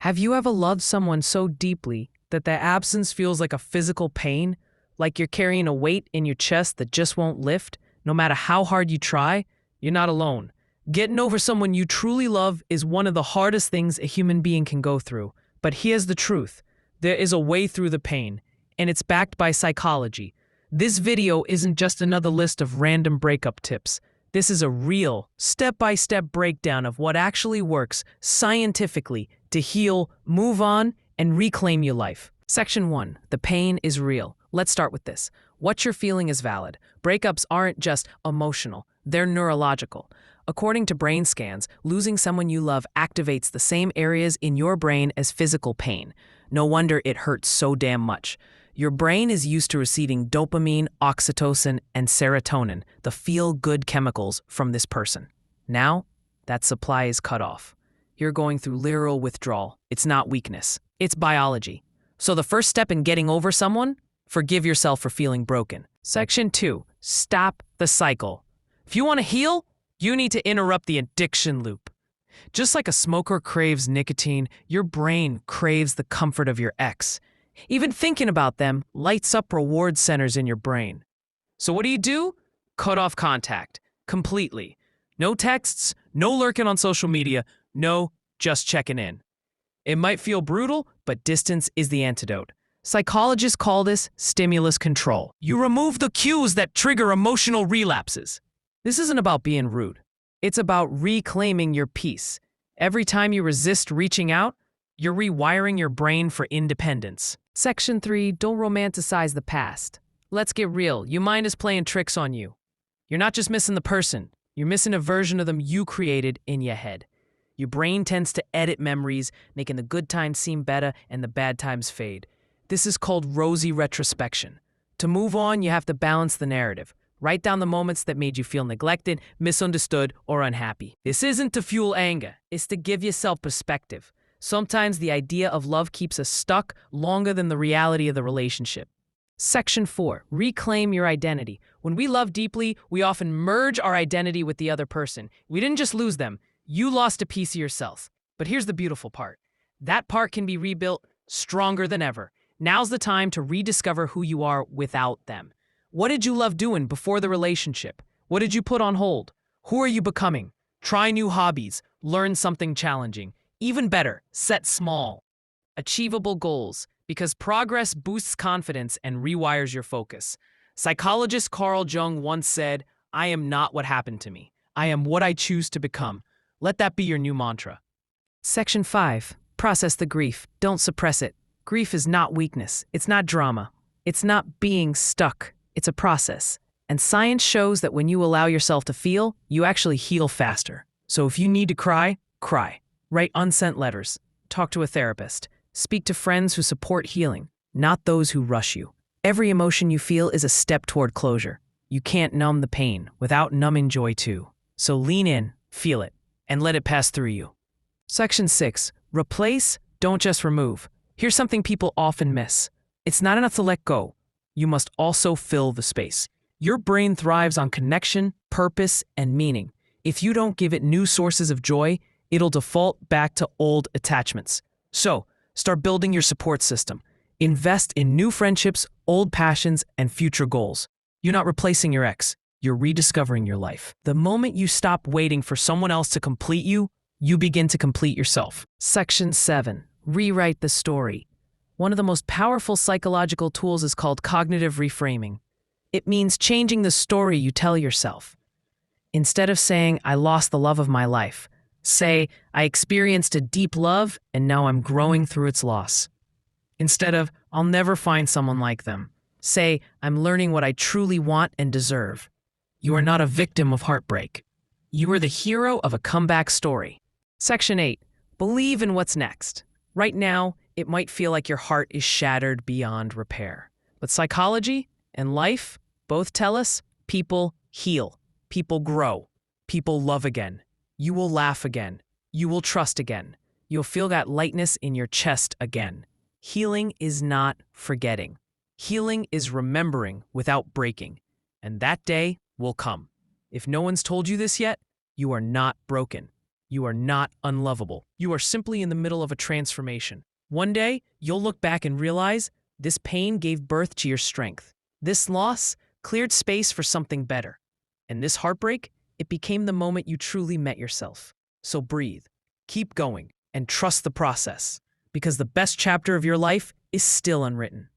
Have you ever loved someone so deeply that their absence feels like a physical pain, like you're carrying a weight in your chest that just won't lift? No matter how hard you try, you're not alone. Getting over someone you truly love is one of the hardest things a human being can go through. But here's the truth. There is a way through the pain, and it's backed by psychology. This video isn't just another list of random breakup tips. This is a real, step-by-step breakdown of what actually works scientifically to heal, move on, and reclaim your life. Section 1. The pain is real. Let's start with this. What you're feeling is valid. Breakups aren't just emotional, they're neurological. According to brain scans, losing someone you love activates the same areas in your brain as physical pain. No wonder it hurts so damn much. Your brain is used to receiving dopamine, oxytocin, and serotonin, the feel-good chemicals from this person. Now, that supply is cut off. You're going through literal withdrawal. It's not weakness. It's biology. So the first step in getting over someone? Forgive yourself for feeling broken. Section 2. Stop the cycle. If you want to heal, you need to interrupt the addiction loop. Just like a smoker craves nicotine, your brain craves the comfort of your ex. Even thinking about them lights up reward centers in your brain. So what do? Cut off contact. Completely. No texts, no lurking on social media, no, just checking in. It might feel brutal, but distance is the antidote. Psychologists call this stimulus control. You remove the cues that trigger emotional relapses. This isn't about being rude. It's about reclaiming your peace. Every time you resist reaching out, you're rewiring your brain for independence. Section 3. Don't romanticize the past. Let's get real. Your mind is playing tricks on you. You're not just missing the person. You're missing a version of them you created in your head. Your brain tends to edit memories, making the good times seem better and the bad times fade. This is called rosy retrospection. To move on, you have to balance the narrative. Write down the moments that made you feel neglected, misunderstood, or unhappy. This isn't to fuel anger. It's to give yourself perspective. Sometimes the idea of love keeps us stuck longer than the reality of the relationship. Section 4. Reclaim your identity. When we love deeply, we often merge our identity with the other person. We didn't just lose them. You lost a piece of yourself. But here's the beautiful part. That part can be rebuilt stronger than ever. Now's the time to rediscover who you are without them. What did you love doing before the relationship? What did you put on hold? Who are you becoming? Try new hobbies. Learn something challenging. Even better, set small, achievable goals, because progress boosts confidence and rewires your focus. Psychologist Carl Jung once said, "I am not what happened to me. I am what I choose to become." Let that be your new mantra. Section 5. Process the grief. Don't suppress it. Grief is not weakness. It's not drama. It's not being stuck. It's a process. And science shows that when you allow yourself to feel, you actually heal faster. So if you need to cry, cry. Write unsent letters. Talk to a therapist. Speak to friends who support healing, not those who rush you. Every emotion you feel is a step toward closure. You can't numb the pain without numbing joy too. So lean in, feel it, and let it pass through you. Section 6. Replace, don't just remove. Here's something people often miss. It's not enough to let go. You must also fill the space. Your brain thrives on connection, purpose, and meaning. If you don't give it new sources of joy, it'll default back to old attachments. So, start building your support system. Invest in new friendships, old passions, and future goals. You're not replacing your ex. You're rediscovering your life. The moment you stop waiting for someone else to complete you, you begin to complete yourself. Section 7. Rewrite the story. One of the most powerful psychological tools is called cognitive reframing. It means changing the story you tell yourself. Instead of saying, "I lost the love of my life," say, "I experienced a deep love and now I'm growing through its loss." Instead of, "I'll never find someone like them," say, "I'm learning what I truly want and deserve." You are not a victim of heartbreak. You are the hero of a comeback story. Section 8. Believe in what's next. Right now, it might feel like your heart is shattered beyond repair. But psychology and life both tell us people heal, people grow, people love again. You will laugh again. You will trust again. You'll feel that lightness in your chest again. Healing is not forgetting. Healing is remembering without breaking. And that day will come. If no one's told you this yet, you are not broken. You are not unlovable. You are simply in the middle of a transformation. One day, you'll look back and realize this pain gave birth to your strength. This loss cleared space for something better. And this heartbreak, it became the moment you truly met yourself. So breathe, keep going, and trust the process, because the best chapter of your life is still unwritten.